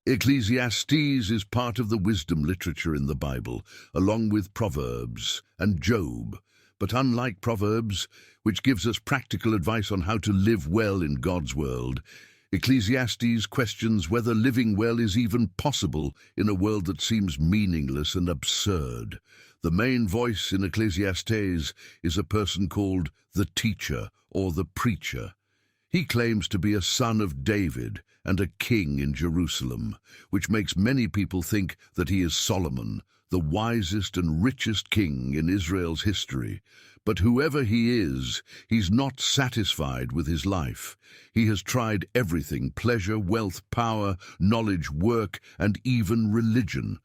Ecclesiastes is part of the wisdom literature in the Bible, along with Proverbs and Job. But unlike Proverbs, which gives us practical advice on how to live well in God's world, Ecclesiastes questions whether living well is even possible in a world that seems meaningless and absurd. The main voice in Ecclesiastes is a person called the teacher or the preacher. He claims to be a son of David and a king in Jerusalem, which makes many people think that he is Solomon, the wisest and richest king in Israel's history. But whoever he is, he's not satisfied with his life. He has tried everything: pleasure, wealth, power, knowledge, work, and even religion.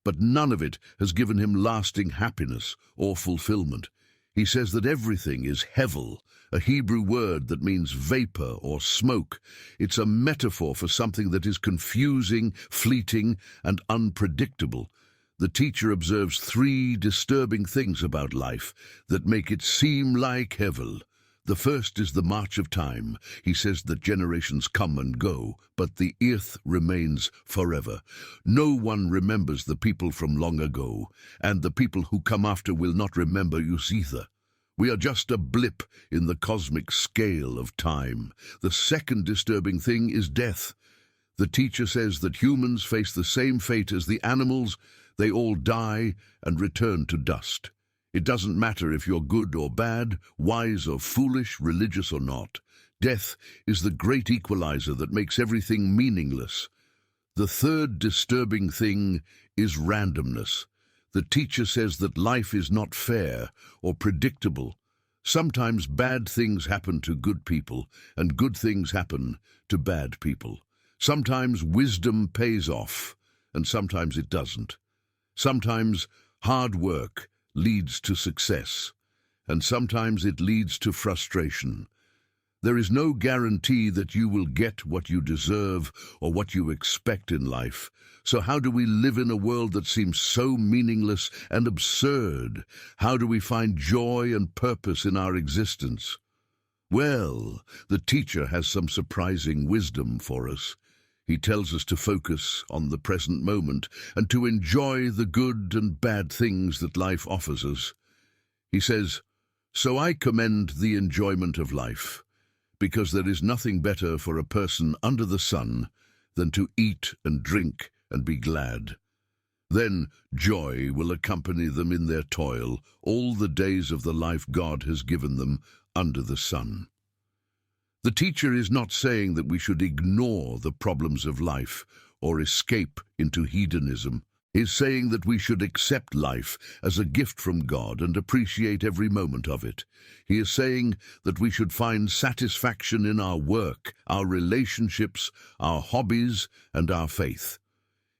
But none of it has given him lasting happiness or fulfillment. He says that everything is hevel, a Hebrew word that means vapor or smoke. It's a metaphor for something that is confusing, fleeting, and unpredictable. The teacher observes three disturbing things about life that make it seem like hevel. The first is the march of time. He says that generations come and go, but the earth remains forever. No one remembers the people from long ago, and the people who come after will not remember us either. We are just a blip in the cosmic scale of time. The second disturbing thing is death. The teacher says that humans face the same fate as the animals. They all die and return to dust. It doesn't matter if you're good or bad, wise or foolish, religious or not. Death is the great equalizer that makes everything meaningless. The third disturbing thing is randomness. The teacher says that life is not fair or predictable. Sometimes bad things happen to good people, and good things happen to bad people. Sometimes wisdom pays off, and sometimes it doesn't. Sometimes hard work leads to success, and sometimes it leads to frustration. There is no guarantee that you will get what you deserve or what you expect in life. So how do we live in a world that seems so meaningless and absurd? How do we find joy and purpose in our existence? Well, the teacher has some surprising wisdom for us. He tells us to focus on the present moment and to enjoy the good and bad things that life offers us. He says, "So I commend the enjoyment of life, because there is nothing better for a person under the sun than to eat and drink and be glad. Then joy will accompany them in their toil all the days of the life God has given them under the sun." The teacher is not saying that we should ignore the problems of life or escape into hedonism. He is saying that we should accept life as a gift from God and appreciate every moment of it. He is saying that we should find satisfaction in our work, our relationships, our hobbies, and our faith.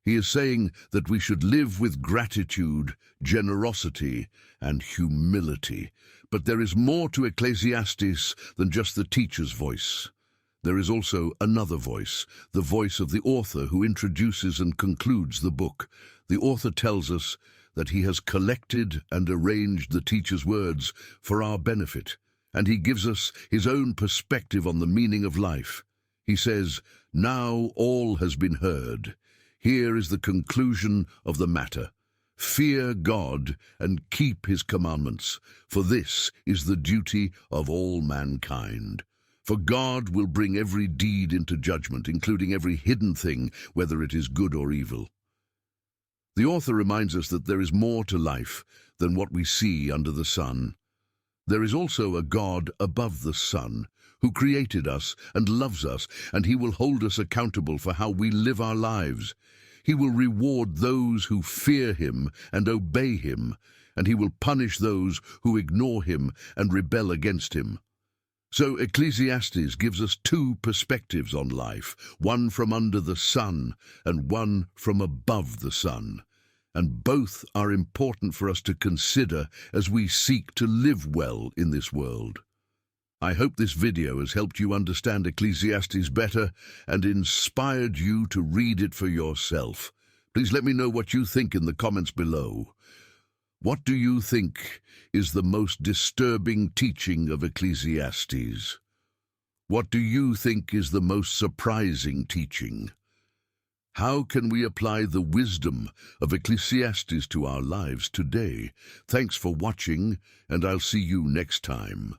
He is saying that we should live with gratitude, generosity, and humility. But there is more to Ecclesiastes than just the teacher's voice. There is also another voice, the voice of the author who introduces and concludes the book. The author tells us that he has collected and arranged the teacher's words for our benefit, and he gives us his own perspective on the meaning of life. He says, "Now all has been heard. Here is the conclusion of the matter. Fear God and keep his commandments, for this is the duty of all mankind. For God will bring every deed into judgment, including every hidden thing, whether it is good or evil." The author reminds us that there is more to life than what we see under the sun. There is also a God above the sun, who created us and loves us, and he will hold us accountable for how we live our lives. He will reward those who fear him and obey him, and he will punish those who ignore him and rebel against him. So Ecclesiastes gives us two perspectives on life, one from under the sun and one from above the sun. And both are important for us to consider as we seek to live well in this world. I hope this video has helped you understand Ecclesiastes better and inspired you to read it for yourself. Please let me know what you think in the comments below. What do you think is the most disturbing teaching of Ecclesiastes? What do you think is the most surprising teaching? How can we apply the wisdom of Ecclesiastes to our lives today? Thanks for watching, and I'll see you next time.